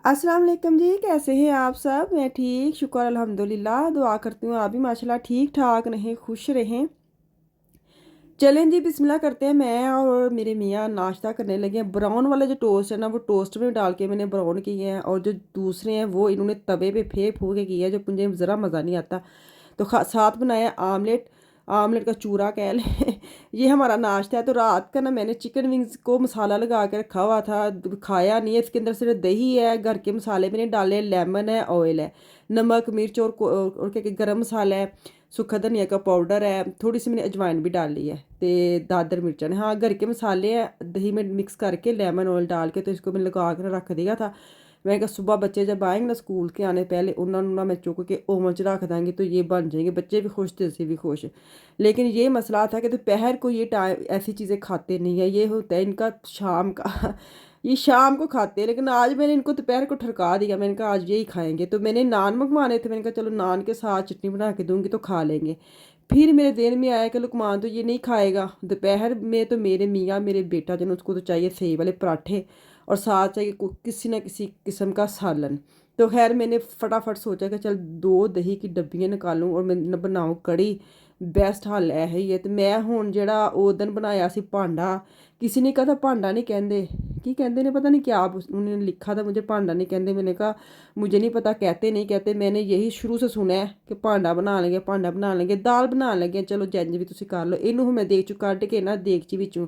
अस्सलाम वालेकुम जी, कैसे हैं आप सब? मैं ठीक, शुक्र अल्हम्दुलिल्लाह। दुआ करती हूँ आप भी माशाल्लाह ठीक ठाक रहें, खुश रहें। चलें जी, बिस्मिल्लाह करते हैं। मैं और मेरे मियाँ नाश्ता करने लगे हैं। ब्राउन वाले जो टोस्ट है ना, वो टोस्ट में डाल के मैंने ब्राउन किए हैं, और जो दूसरे हैं वो इन्होंने तवे पे फेंक फूक के किए हैं, जो मुझे ज़रा मज़ा नहीं आता। तो साथ बनाया आमलेट, आमलेट का चूरा कह लें। ये हमारा नाश्ता है। तो रात का ना मैंने चिकन विंग्स को मसाला लगा के रखा हुआ था, खाया नहीं है। इसके अंदर सिर्फ दही है, घर के मसाले मैंने डाले, लेमन है, ऑयल है, नमक मिर्च और क्या गरम मसाला है, सूखा धनिया का पाउडर है, थोड़ी सी मैंने अजवाइन भी डाल ली है, तो दादर मिर्चा ने, हाँ घर के मसाले हैं, दही में मिक्स करके लेमन ऑयल डाल के तो इसको मैंने लगा कर रख दिया था। मैं कहा सुबह बच्चे जब आएंगे ना स्कूल के आने पहले, उन्होंने ना मैं चुक के ओवन च रख देंगे तो ये बन जाएंगे, बच्चे भी खुश थे असी भी खुश। लेकिन ये मसला था कि दोपहर को ये टाइम ऐसी चीज़ें खाते नहीं है, ये होता है इनका शाम का। ये शाम को खाते हैं, लेकिन आज मैंने इनको दोपहर को ठरका दिया। मैंने कहा आज यही खाएंगे। तो मैंने नान मंगवाने थे, मैंने कहा चलो नान के साथ चटनी बना के दूंगी तो खा लेंगे। फिर मेरे दिल में आया कि लुकमान तो ये नहीं खाएगा। दोपहर में तो मेरे मियाँ मेरे बेटा जो उसको तो चाहिए सेब वाले पराठे, और साथ चाहिए किसी न किसी किस्म का सालन। तो खैर मैंने फटाफट सोचा कि चल 2 दही की डब्बियाँ निकालूं और मैं बनाऊँ कड़ी। बेस्ट हल है ये। तो मैं हूँ जड़ा उस दिन बनाया सी भांडा, किसी ने कहा था भांडा नहीं कहते, की कहते ने पता नहीं क्या उन्होंने लिखा था, मुझे भांडा नहीं कहते। मैंने कहा मुझे नहीं पता कहते नहीं कहते, मैंने यही शुरू से सुना है कि भांडा बना लेंगे, भांडा बना लेंगे, दाल बना लेंगे। चलो जंज भी तुम कर लो। इनू मैं देगचू कढ़ के ना देगची विचों,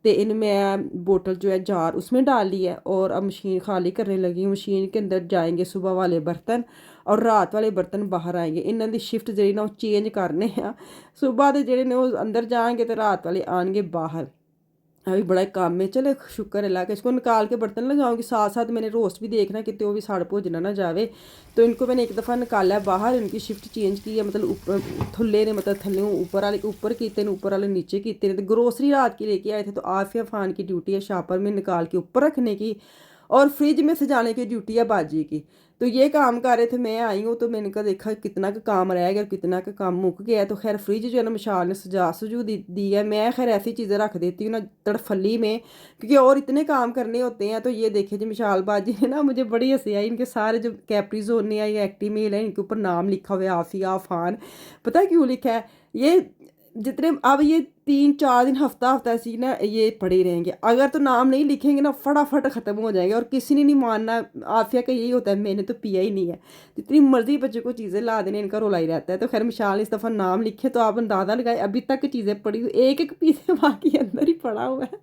तो इन मैं बोतल जो है जार उसमें डाल ली है, और अब मशीन खाली करने लगी हूँ। मशीन के अंदर जाएंगे सुबह वाले बर्तन और रात वाले बर्तन बाहर आएंगे। इन्हों की शिफ्ट जी ना चेंज करने हैं। सुबह के जोड़े ने वो अंदर जाएंगे तो रात वाले आएंगे बाहर। अभी बड़ा काम है। चलो शुक्र अल्लाह का, इसको निकाल के बर्तन लगाऊंगी। साथ साथ मैंने रोस्ट भी देखना कि वो भी सड़ भोजना ना जावे। तो इनको मैंने एक दफ़ा निकाला बाहर, इनकी शिफ्ट चेंज की है, मतलब ऊपर थल्ले ने, मतलब थल्ले ऊपर वाले ऊपर किए, ऊपर वाले नीचे किए। तो ग्रोसरी रात की लेके आए थे, तो आफिया फ़ान की ड्यूटी है शापर में निकाल के ऊपर रखने की, और फ्रिज में सजाने की ड्यूटी है बाजी की। तो ये काम कर रहे थे, मैं आई हूँ तो मैंने कहा देखा कितना का काम रह गया, कितना का काम मुक गया है। तो खैर फ्रिज जो है ना मिशाल ने सजा सजू दी है। मैं खैर ऐसी चीज़ें रख देती हूँ ना तड़फली में, क्योंकि और इतने काम करने होते हैं। तो ये देखे जी मिशाल बाजी ने ना, मुझे बड़ी हंसी आई। इनके सारे जो कैप्रिजोन है या एक्टीमेल है, इनके ऊपर नाम लिखा हुआ है आफिया फ़ान। पता है क्यों लिखा है? ये जितने अब ये 3-4 दिन हफ्ता हफ्ता ऐसी ना ये पड़े रहेंगे। अगर तो नाम नहीं लिखेंगे ना फटाफट ख़त्म हो जाएंगे, और किसी ने नहीं मानना। आफिया का यही होता है, मैंने तो पिया ही नहीं है। जितनी मर्जी बच्चे को चीज़ें ला देने, इनका रोला ही रहता है। तो खैर मिशाल इस दफ़ा नाम लिखे तो आप अंदाज़ा लगाए, अभी तक चीज़ें पड़ी हुई, एक एक पीस बाकी अंदर ही पड़ा हुआ है।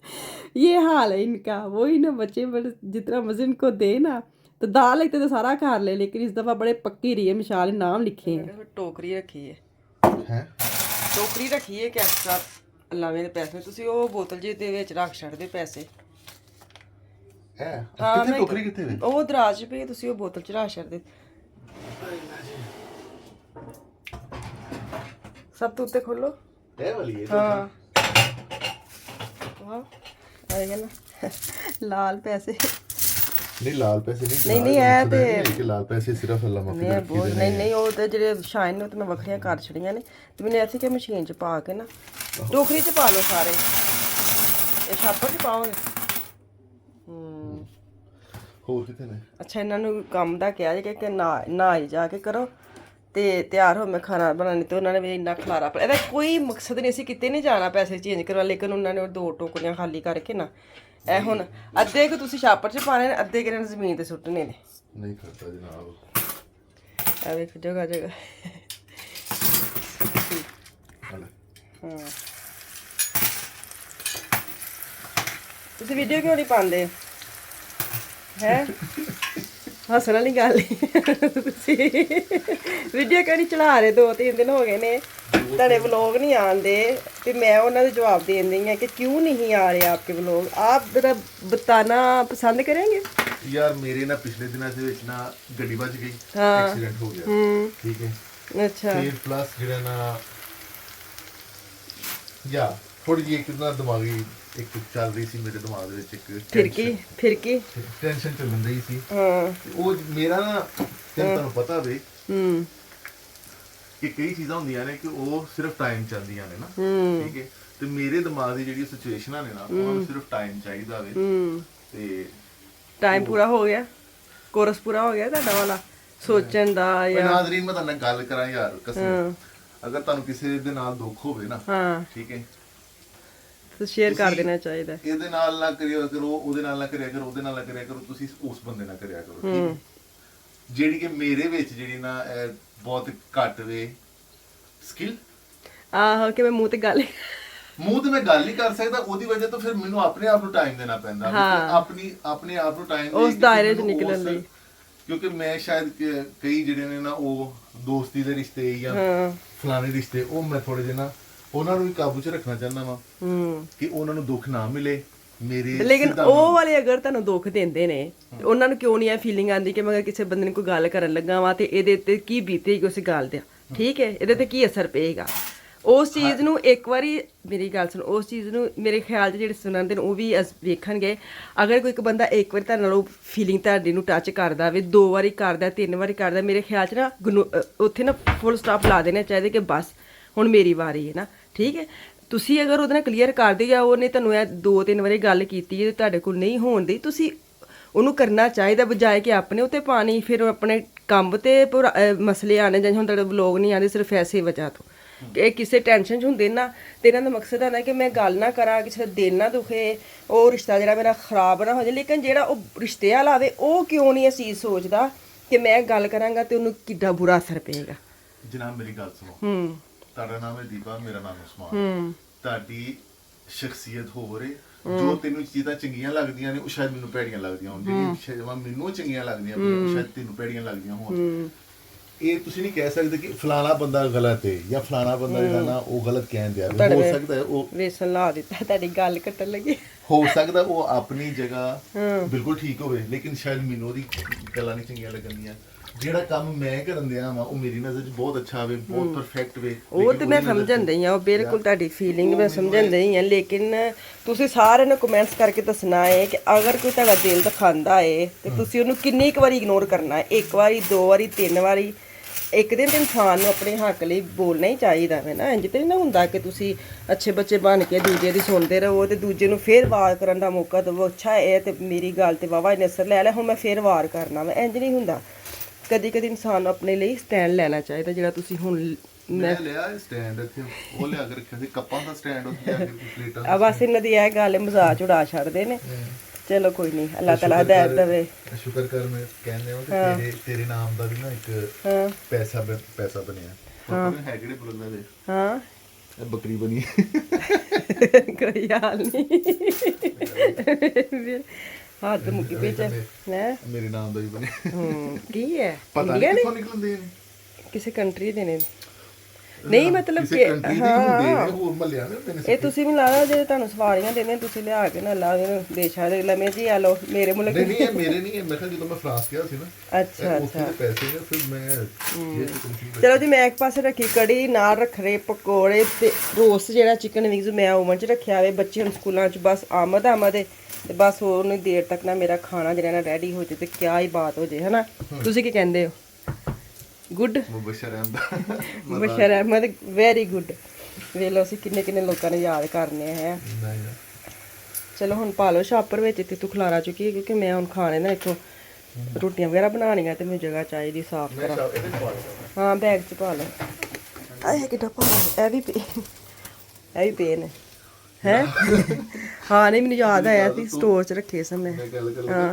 ये हाल है इनका। वही ना बच्चे बड़े जितना मज़े इनको दे ना, तो दाल लेते तो सारा खा ले, लेकिन इस दफ़ा बड़े पक्की रही है मिशाल, नाम लिखे हैं। टोकरी रखी है, टोकरी रखी है कि एक्स्ट्रा लावे ਦੇ ਪੈਸੇ ਤੁਸੀਂ ਉਹ ਬੋਤਲ ਜੀ ਦੇ ਵਿੱਚ ਰੱਖ ਛੱਡਦੇ ਪੈਸੇ ਹੈ। ਕਿੱਥੇ ਟੋਕਰੀ ਕਿੱਥੇ ਵੇ? ਉਹ ਦਰਾਜ ਪਈ, ਤੁਸੀਂ ਉਹ ਬੋਤਲ ਚ ਰੱਖ ਛੱਡਦੇ। ਸਭ ਤੋਂ ਉੱਤੇ ਖੋਲੋ ਇਹ ਵਾਲੀ ਹੈ। ਹਾਂ ਵਾਹ ਆਏਗਾ ਨਾ ਲਾਲ ਪੈਸੇ। नहीं लाल पैसे नहीं है ते लाल पैसे सिर्फ अल्लाह माफी दे के नहीं ਉਹ ਤੇ ਜਿਹੜੇ ਸ਼ਾਈਨ ਨੇ ਉਹ ਤੇ ਮੈਂ ਵੱਖਰੀਆਂ ਕਰ ਛੜੀਆਂ ਨੇ। ਤੇ ਮੈंने ऐसे कि मशीन ਚ ਪਾ ਕੇ ਨਾ ਟੋਕਰੀ ਚ ਪਾ ਲਓ ਸਾਰੇ। ਇਹ ਛਾਪਰ ਚ ਪਾਓਗੇ? ਹੋਰ ਕਿਤੇ ਨੇ? ਅੱਛਾ ਇਹਨਾਂ ਨੂੰ ਕੰਮ ਦਾ ਕਿਹਾ ਜੇ ਕਿ ਨਹਾਈ ਜਾ ਕੇ ਕਰੋ ਤੇ ਤਿਆਰ ਹੋ, ਮੈਂ ਖਾਣਾ ਬਣਾਉਣੀ। ਤੇ ਉਹਨਾਂ ਨੇ ਵੀ ਇੰਨਾ ਖਲਾਰਾ ਪਿਆ। ਇਹਦਾ ਕੋਈ ਮਕਸਦ ਨਹੀਂ, ਅਸੀਂ ਕਿਤੇ ਨਹੀਂ ਜਾਣਾ ਪੈਸੇ ਚੇਂਜ ਕਰਵਾ, ਲੇਕਿਨ ਉਹਨਾਂ ਨੇ ਉਹ 2 ਟੋਕਰੀਆਂ ਖਾਲੀ ਕਰਕੇ ਨਾ ਇਹ ਹੁਣ ਅੱਧੇ ਕੁ ਤੁਸੀਂ ਛਾਪਰ 'ਚ ਪਾਣੇ ਨੇ, ਅੱਧੇ ਕਿਹਨੇ ਜ਼ਮੀਨ 'ਤੇ ਸੁੱਟਣੇ ਨੇ। ਨਹੀਂ ਕਰਤਾ ਜਨਾਬ। ਆ ਵੇਖ ਜਗ੍ਹਾ ਜਗ੍ਹਾ। ਹਾਂ ਤੁਸੀਂ ਵੀਡੀਓ ਕਿਉਂ ਨਹੀਂ ਪਾਉਂਦੇ ਹੈ? ਹੱਸਣ ਵਾਲੀ ਗੱਲ ਤੁਸੀਂ ਵੀਡੀਓ ਕਿਉਂ ਨਹੀਂ ਚਲਾ ਰਹੇ? 2-3 दिन हो गए ने ਤੁਹਾਡੇ व्लॉग नहीं आते, तो मैं उन्होंने जवाब दे रही हैं कि क्यों नहीं आ रहे आपके व्लॉग। आप जरा बताना पसंद करेंगे? यार मेरे ना पिछले दिनों से ना गड्डी बच गई, एक्सीडेंट हो गया, ठीक है। अच्छा फिर प्लस जो ना या थोड़ी जी कितना दिमागी एक चल रही सी मेरे दिमाग में, एक फिरकी टेंशन चल रही सी। वो मेरा ना तुहानू पता वे कि कई चीज़ां होंदियां ने कि वो सिर्फ टाइम चाहदियां ने ना, ठीक है। तो मेरे दिमाग की जिहड़ी सिचुएशन ने ना, उन्होंने सिर्फ टाइम चाहिदा वे। ते टाइम पूरा हो गया। ਕੋਰਸ ਪੂਰਾ ਹੋ ਗਿਆ ਤੁਹਾਡਾ ਵਾਲਾ ਸੋਚਣ ਦਾ ਜਾਂ ਨਾਜ਼ਰੀਨ ਮੈਂ ਤੁਹਾਨੂੰ ਗੱਲ ਕਰਾਂ ਯਾਰ ਕਸਮ, ਅਗਰ ਤੁਹਾਨੂੰ ਕਿਸੇ ਦੇ ਨਾਲ ਦੁੱਖ ਹੋਵੇ ਨਾ, ਹਾਂ ਠੀਕ ਹੈ, ਤੇ ਸ਼ੇਅਰ ਕਰ ਦੇਣਾ ਚਾਹੀਦਾ। ਇਹਦੇ ਨਾਲ ਨਾ ਕਰਿਆ ਕਰੋ, ਉਹਦੇ ਨਾਲ ਨਾ ਕਰਿਆ ਕਰੋ, ਉਹਦੇ ਨਾਲ ਨਾ ਕਰਿਆ ਕਰੋ, ਤੁਸੀਂ ਉਸ ਬੰਦੇ ਨਾਲ ਕਰਿਆ ਕਰੋ, ਠੀਕ ਹੈ। ਜਿਹੜੀ ਕਿ ਮੇਰੇ ਵਿੱਚ ਜਿਹੜੀ ਨਾ ਬਹੁਤ ਘੱਟ ਵੇ ਸਕਿੱਲ, ਆਹੋ ਕਿ ਮੈਂ ਮੂੰਹ ਤੇ ਗੱਲ ਮੈਂ ਗੱਲ ਨਹੀਂ ਕਰ ਸਕਦਾ, ਉਹਦੀ ਵਜ੍ਹਾ ਤੋਂ ਫਿਰ ਮੈਨੂੰ ਆਪਣੇ ਆਪ ਨੂੰ ਟਾਈਮ ਦੇਣਾ ਪੈਂਦਾ, ਆਪਣੇ ਆਪ ਨੂੰ ਟਾਈਮ ਉਸ ਦਾਇਰੇ 'ਚ ਨਿਕਲਣ ਲਈ, ਕਿਉਂਕਿ ਮੈਂ ਸ਼ਾਇਦ ਕਈ ਜਿਹੜੇ ਨੇ ਨਾ ਉਹ ਦੋਸਤੀ ਦੇ ਰਿਸ਼ਤੇ ਜਾਂ ਫਲਾਣੇ ਰਿਸ਼ਤੇ, ਉਹ ਮੈਂ ਥੋੜੇ ਜਿਹੇ ਨਾ ਉਹਨਾਂ ਨੂੰ ਵੀ ਕਾਬੂ 'ਚ ਰੱਖਣਾ ਚਾਹੁੰਦਾ ਵਾਂ ਕਿ ਉਹਨਾਂ ਨੂੰ ਦੁੱਖ ਨਾ ਮਿਲੇ ਮੇਰੇ। ਲੇਕਿਨ ਉਹ ਵਾਲੇ ਅਗਰ ਤੁਹਾਨੂੰ ਦੁੱਖ ਦਿੰਦੇ ਨੇ ਤੇ ਉਹਨਾਂ ਨੂੰ ਕਿਉਂ ਨਹੀਂ ਇਹ ਫੀਲਿੰਗ ਆਉਂਦੀ ਕਿ ਮੈਂ ਕਿਸੇ ਬੰਦੇ ਨੂੰ ਕੋਈ ਗੱਲ ਕਰਨ ਲੱਗਾ ਵਾਂ ਤੇ ਇਹਦੇ ਤੇ ਕੀ ਬੀਤੇਗੀ ਉਸ ਗੱਲ ਤੇ, ਠੀਕ ਹੈ, ਇਹਦੇ ਤੇ ਕੀ ਅਸਰ ਪਏਗਾ। ਉਸ ਚੀਜ਼ ਨੂੰ ਇੱਕ ਵਾਰੀ ਮੇਰੀ ਗੱਲ ਸੁਣ, ਉਸ ਚੀਜ਼ ਨੂੰ ਮੇਰੇ ਖਿਆਲ 'ਚ ਜਿਹੜੇ ਸੁਣਦੇ ਨੇ ਉਹ ਵੀ ਵੇਖਣਗੇ। ਅਗਰ ਕੋਈ ਇੱਕ ਬੰਦਾ ਇੱਕ ਵਾਰੀ ਤੁਹਾਡੇ ਨਾਲ ਉਹ ਫੀਲਿੰਗ ਤੁਹਾਡੀ ਨੂੰ ਟੱਚ ਕਰਦਾ ਵੇ, 2 ਵਾਰੀ ਕਰਦਾ, 3 ਵਾਰੀ ਕਰਦਾ, ਮੇਰੇ ਖਿਆਲ 'ਚ ਨਾ ਉੱਥੇ ਨਾ ਫੁੱਲ ਸਟਾਪ ਲਾ ਦੇਣਾ ਚਾਹੀਦਾ ਕਿ ਬਸ ਹੁਣ ਮੇਰੀ ਵਾਰੀ ਹੈ ਨਾ, ਠੀਕ ਹੈ। ਤੁਸੀਂ ਅਗਰ ਉਹਦੇ ਨਾਲ ਕਲੀਅਰ ਕਰਦੇ ਜਾਂ ਉਹਨੇ ਤੁਹਾਨੂੰ ਇਹ 2-3 ਵਾਰੀ ਗੱਲ ਕੀਤੀ ਹੈ ਤੁਹਾਡੇ ਕੋਲ ਨਹੀਂ ਹੋਣ ਦੀ, ਤੁਸੀਂ ਉਹਨੂੰ ਕਰਨਾ ਚਾਹੀਦਾ ਬਜਾਏ ਕਿ ਆਪਣੇ ਉੱਤੇ ਪਾਣੀ ਫਿਰ ਆਪਣੇ ਕੰਮ ਤੇ ਮਸਲੇ ਆਣੇ ਜਾਂ ਹੁਣ ਤੁਹਾਡੇ ਵਲੋਗ ਨਹੀਂ ਆਉਂਦੇ ਸਿਰਫ ਐਸੇ ਵਜ੍ਹਾ ਤੋਂ ਕਿ ਕਿਸੇ ਟੈਨਸ਼ਨ 'ਚ ਹੁੰਦੇ ਨਾ, ਤੇ ਇਹਨਾਂ ਦਾ ਮਕਸਦ ਹੁੰਦਾ ਕਿ ਮੈਂ ਗੱਲ ਨਾ ਕਰਾਂ, ਕਿਸੇ ਦਾ ਦਿਲ ਨਾ ਦੁਖੇ, ਉਹ ਰਿਸ਼ਤਾ ਜਿਹੜਾ ਮੇਰਾ ਖਰਾਬ ਨਾ ਹੋ ਜਾਏ। ਲੇਕਿਨ ਜਿਹੜਾ ਉਹ ਰਿਸ਼ਤੇ ਵਾਲਾ ਆਵੇ ਉਹ ਕਿਉਂ ਨਹੀਂ ਇਹ ਚੀਜ਼ ਸੋਚਦਾ ਕਿ ਮੈਂ ਗੱਲ ਕਰਾਂਗਾ ਤੇ ਉਹਨੂੰ ਕਿੱਡਾ ਬੁਰਾ ਅਸਰ ਪਏਗਾ। ਜਨਾਬ ਮੇਰੀ ਗੱਲ ਸੁਣੋ, ਤੁਹਾਡਾ ਨਾਮ ਹੈ ਦੀਪਾ, ਮੇਰਾ ਨਾਮ ਉਸਮਾਨ। ਤੁਹਾਡੀ ਸ਼ਖਸੀਅਤ ਹੋਰ ਹੈ, ਜੋ ਤੈਨੂੰ ਚੀਜ਼ਾਂ ਚੰਗੀਆਂ ਲੱਗਦੀਆਂ ਨੇ ਉਹ ਸ਼ਾਇਦ ਮੈਨੂੰ ਭੈੜੀਆਂ ਲੱਗਦੀਆਂ ਹੋਣ, ਜਿਹੜੀਆਂ ਮੈਨੂੰ ਚੰਗੀਆਂ ਲੱਗਦੀਆਂ ਉਹ ਸ਼ਾਇਦ ਤੈਨੂੰ ਭੈੜੀਆਂ ਲੱਗਦੀਆਂ ਹੋਣ। ਇਹ ਤੁਸੀਂ ਨਹੀਂ ਕਹਿ ਸਕਦੇ ਕਿ ਫਲਾਣਾ ਬੰਦਾ ਗਲਤ ਹੈ ਜਾਂ ਫਲਾਣਾ ਬੰਦਾ ਜਿਹੜਾ ਨਾ ਉਹ ਗਲਤ ਕਹਿੰਦੇ ਆ। ਹੋ ਸਕਦਾ ਹੈ ਉਹ ਵੇਸਣ ਲਾ ਦਿੱਤਾ ਤੁਹਾਡੀ ਗੱਲ ਕੱਟਣ ਲੱਗੇ, ਹੋ ਸਕਦਾ ਉਹ ਆਪਣੀ ਜਗ੍ਹਾ ਬਿਲਕੁਲ ਠੀਕ ਹੋਵੇ, ਲੇਕਿਨ ਸ਼ਾਇਦ ਮੈਨੂੰ ਉਹਦੀ ਗੱਲਾਂ ਨਹੀਂ ਚੰਗੀਆਂ ਲੱਗਣਗੀਆਂ। ਜਿਹੜਾ ਕੰਮ ਮੈਂ ਕਰਨ ਦਿਆ ਵਾ ਉਹ ਮੇਰੀ ਨਜ਼ਰ 'ਚ ਬਹੁਤ ਅੱਛਾ ਵੇ, ਬਹੁਤ ਪਰਫੈਕਟ ਵੇ, ਉਹ ਤੇ ਮੈਂ ਸਮਝਣ ਦਈ ਆ, ਉਹ ਬਿਲਕੁਲ ਤੁਹਾਡੀ ਫੀਲਿੰਗ ਮੈਂ ਸਮਝਣ ਦਈ ਆ। ਲੇਕਿਨ ਤੁਸੀਂ ਸਾਰਿਆਂ ਨੂੰ ਕਮੈਂਟਸ ਕਰਕੇ ਦੱਸਣਾ ਹੈ ਕਿ ਅਗਰ ਕੋਈ ਤੁਹਾਡਾ ਦਿਲ ਦਿਖਾਉਂਦਾ ਹੈ ਤੇ ਤੁਸੀਂ ਉਹਨੂੰ ਕਿੰਨੀ ਕੁ ਵਾਰੀ ਇਗਨੋਰ ਕਰਨਾ ਹੈ, 1 ਵਾਰੀ 2 ਵਾਰੀ 3 ਵਾਰੀ। ਇੱਕ ਦਿਨ ਤੇ ਇਨਸਾਨ ਨੂੰ ਆਪਣੇ ਹੱਕ ਲਈ ਬੋਲਣਾ ਹੀ ਚਾਹੀਦਾ ਹੈ ਨਾ। ਇੰਜ ਤੇ ਨਹੀਂ ਨਾ ਹੁੰਦਾ ਕਿ ਤੁਸੀਂ ਅੱਛੇ ਬੱਚੇ ਬਣ ਕੇ ਦੂਜੇ ਦੀ ਸੁਣਦੇ ਰਹੋ ਤੇ ਦੂਜੇ ਨੂੰ ਫੇਰ ਵਾਰ ਕਰਨ ਦਾ ਮੌਕਾ ਦੇਵੋ। ਅੱਛਾ ਇਹ ਤੇ ਮੇਰੀ ਗੱਲ ਤੇ ਵਾਵਾ ਇਹਨੇ ਅਸਰ ਲੈ ਲਿਆ, ਹੁਣ ਮੈਂ ਫੇਰ ਵਾਰ ਕਰਨਾ ਵਾ, ਇੰਜ ਨਹੀਂ ਹੁੰਦਾ। ਕਦੀ ਕਦੀ ਇਨਸਾਨ ਨੂੰ ਆਪਣੇ ਲਈ ਸਟੈਂਡ ਲੈਣਾ ਚਾਹੀਦਾ, ਜਿਹੜਾ ਤੁਸੀਂ ਹੁਣ ਮੈਂ ਲਿਆ ਸਟੈਂਡ ਇੱਥੇ ਉਹ ਲਿਆ ਕੇ ਰੱਖਿਆ ਸੀ, ਕੱਪਾਂ ਦਾ ਸਟੈਂਡ ਉੱਥੇ ਲਿਆ ਕੇ ਪਲੇਟਾਂ ਆ ਬਸ ਇਹਨਾਂ ਦੀ ਇਹ ਗੱਲ ਮਜ਼ਾਕ ਉਡਾ ਛੱਡਦੇ ਨੇ। ਚਲੋ ਕੋਈ ਨਹੀਂ, ਅੱਲਾਹ ਤਾਲਾ ਹਦਾਇਤ ਦੇਵੇ। ਸ਼ੁਕਰ ਕਰ ਮੈਂ ਕਹਿੰਦੇ ਹਾਂ ਕਿ ਤੇਰੇ ਨਾਮ ਦਾ ਵੀ ਨਾ ਇੱਕ ਪੈਸਾ ਬਣਿਆ। ਹਾਂ ਹੈ ਕਿਹੜੇ ਬੁਲੰਦਾ ਦੇ, ਹਾਂ ਇਹ ਬੱਕਰੀ ਬਣੀ ਕੋਈ ਹਾਲ ਨਹੀਂ, ਹੱਥ ਮੁੱਕੀ ਵਿੱਚ ਹੈ ਮੇਰੇ ਨਾਮ ਦਾ ਵੀ ਬਣਿਆ। ਕੀ ਹੈ ਪਤਾ ਨਹੀਂ ਕਿੱਥੋਂ ਨਿਕਲਦੇ ਨੇ, ਕਿਸੇ ਕੰਟਰੀ ਦੇ ਨੇ, ਨਹੀਂ ਮਤਲਬ ਕਿ ਹਾਂ ਇਹ ਤੁਸੀਂ ਵੀ ਲਾ ਲਓ, ਜੇ ਤੁਹਾਨੂੰ ਸਵਾਰੀਆਂ ਦੇਣੇ ਤੁਸੀਂ ਲਿਆ ਕੇ ਨਾ ਲਾ ਦੇਸ਼ਾਂ ਦੇ ਲੰਮੇ ਜੀ ਆ ਲਓ ਮੇਰੇ ਮੁਲਕ ਨਹੀਂ ਇਹ ਮੇਰੇ ਨਹੀਂ ਹੈ। ਮੈਂ ਕਿਹਾ ਜਦੋਂ ਮੈਂ ਫਰਾਂਸ ਗਿਆ ਸੀ ਨਾ, ਅੱਛਾ ਪੈਸੇ ਨੇ ਫਿਰ ਮੈਂ ਚਲੋ ਜੀ ਮੈਂ ਇੱਕ ਪਾਸੇ ਰੱਖੀ ਕੜੀ, ਨਾਲ ਰੱਖ ਰਹੇ ਪਕੌੜੇ ਤੇ ਰੋਸਟ ਜਿਹੜਾ ਚਿਕਨ ਵਿੰਗਸ ਮੈਂ ਓਵਨ 'ਚ ਰੱਖਿਆ ਹੋਵੇ। ਬੱਚੇ ਹੁਣ ਸਕੂਲਾਂ 'ਚ ਬਸ ਆਮਦ ਹੈ ਤੇ ਬਸ ਉਹਨੇ ਦੇਰ ਤੱਕ ਨਾ ਮੇਰਾ ਖਾਣਾ ਜਿਹੜਾ ਨਾ ਰੈਡੀ ਹੋ ਜੇ ਤੇ ਕਿਆ ਹੀ ਬਾਤ ਹੋ ਜੇ, ਹਨਾ। ਤੁਸੀਂ ਕੀ ਕਹਿੰਦੇ ਹੋ? Good, Mubashir Ahmed, very good. ਵੇਖ ਲਓ ਅਸੀਂ ਕਿੰਨੇ ਕਿੰਨੇ ਲੋਕਾਂ ਨੇ ਯਾਦ ਕਰਨੇ ਹੈ। ਚਲੋ ਹੁਣ ਪਾ ਲਓ ਸ਼ਾਪਰ ਵਿੱਚ, ਤੇ ਤੂੰ ਖਲਾਰਾ ਚੁੱਕੀ ਹੈ ਕਿਉਂਕਿ ਮੈਂ ਹੁਣ ਖਾਣੇ ਨਾ ਇੱਥੋਂ ਰੋਟੀਆਂ ਵਗੈਰਾ ਬਣਾਉਣੀਆਂ ਤੇ ਮੈਨੂੰ ਜਗ੍ਹਾ ਚਾਹੀਦੀ ਸਾਫ਼ ਕਰਾਂ। ਹਾਂ ਬੈਗ 'ਚ ਪਾ ਲਓ। ਇਹ ਕਿੱਡਾ ਪਾ, ਇਹ ਵੀ ਪੇ ਨੇ ਹੈ। ਹਾਂ ਨਹੀਂ ਮੈਨੂੰ ਯਾਦ ਆਇਆ ਸੀ ਸਟੋਰ 'ਚ ਰੱਖੇ ਸਨ ਮੈਂ।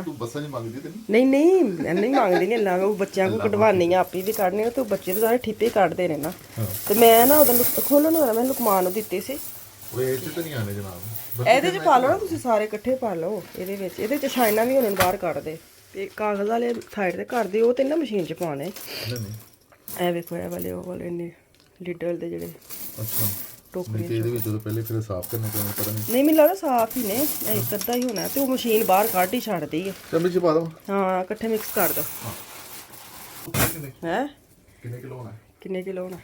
ਤੂੰ ਬੱਸਾਂ 'ਚ ਮੰਗਦੀ ਤੇ ਨਹੀਂ ਨਹੀਂ ਮੰਗਦੀ ਨਹੀਂ, ਅੱਲਾ ਉਹ ਬੱਚਿਆਂ ਕੋਲ ਕਢਵਾਨੀ ਆ, ਆਪੀ ਵੀ ਕੱਢਣੀ ਆ, ਤੇ ਬੱਚੇ ਤਾਂ ਸਾਰੇ ਠਿੱਪੇ ਕੱਢਦੇ ਨੇ ਨਾ। ਤੇ ਮੈਂ ਨਾ ਉਹਦਾ ਖੋਲਣ ਵਾਲਾ ਮੈਂ ਲੁਕਮਾਨ ਨੂੰ ਦਿੱਤੇ ਸੀ। ਇਹਦੇ 'ਚ ਤਾਂ ਨਹੀਂ ਆਣੇ ਜਨਾਬ, ਇਹਦੇ 'ਚ ਪਾ ਲਓ ਨਾ ਤੁਸੀਂ ਸਾਰੇ ਇਕੱਠੇ ਪਾ ਲਓ। ਇਹਦੇ 'ਚ ਸ਼ਾਇਨਾ ਵੀ ਉਹਨਾਂ ਨੂੰ ਬਾਹਰ ਕੱਢ ਦੇ ਤੇ ਕਾਗਜ਼ ਵਾਲੇ ਸਾਈਡ ਤੇ ਕਰ ਦੇ, ਉਹ ਤੇ ਨਾ ਮਸ਼ੀਨ 'ਚ ਪਾਉਣੇ। ਇਹ ਵੇਖੋ ਇਹ ਵਾਲੇ ਉਹ ਵਾਲੇ ਨੇ ਲਿਟਲ ਦੇ ਜਿਹੜੇ ਟੋਕਰੀ ਇਹਦੇ ਵਿੱਚ ਤੋਂ ਪਹਿਲੇ ਫਿਰ ਸਾਫ਼ ਕਰਨੇ ਪੈਣੇ, ਪਤਾ ਨਹੀਂ ਮੈਨੂੰ ਲੱਗਦਾ ਸਾਫ਼ ਹੀ ਨੇ, ਇੱਕ ਅੱਧਾ ਹੀ ਹੋਣਾ ਤੇ ਉਹ ਮਸ਼ੀਨ ਬਾਹਰ ਕੱਢ ਹੀ ਛੱਡਦੀ ਹੈ। ਚਮਚ 'ਚ ਪਾ ਦਵਾਂ? ਹਾਂ ਇਕੱਠੇ ਮਿਕਸ ਕਰ ਦੋ। ਹੈ ਕਿੰਨੇ ਕਿਲੋ ਹੋਣਾ? ਕਿੰਨੇ ਕਿਲੋ ਹੋਣਾ?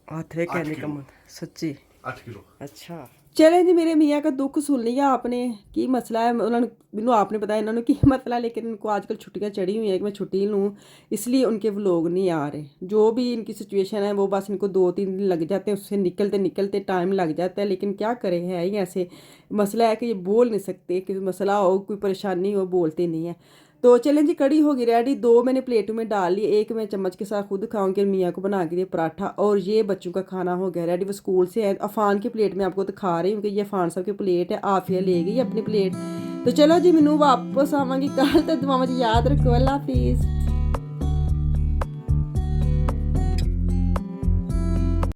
ਹੱਥ ਵੇ ਕਹਿੰਦੇ ਕੰਮ ਸੱਚੀ 8 ਕਿਲੋ। ਅੱਛਾ चलें जी, मेरे मियाँ का दुख सुन लिया आपने की मसला है उन्होंने मैनू आपने बताया इन्होंने की मसला, लेकिन इनको आजकल छुट्टियां चढ़ी हुई हैं कि मैं छुट्टी लूँ, इसलिए उनके व्लॉग नहीं आ रहे। जो भी इनकी सिचुएशन है वो बस इनको 2-3 दिन लग जाते हैं, उससे निकलते निकलते टाइम लग जाता है, लेकिन क्या करें, है ही ऐसे। मसला है कि ये बोल नहीं सकते, कि मसला हो कोई परेशानी हो बोलते नहीं है। तो चलें जी, कड़ी होगी रेडी, 2 मैंने प्लेटों में डाल ली, एक मैं चम्मच के साथ खुद खाऊंगी, मियाँ को बना के दिया पराठा, और ये बच्चों का खाना हो गया रेडी। वो स्कूल से है, अफान की प्लेट में आपको दिखा रही हूँ कि ये अफान साहब की प्लेट है, आफिया ले गई अपनी प्लेट। तो चलो जी, मैनू वापस आवांगी कल, तो दुआवां च याद रखो, अल्लाह हाफिज़।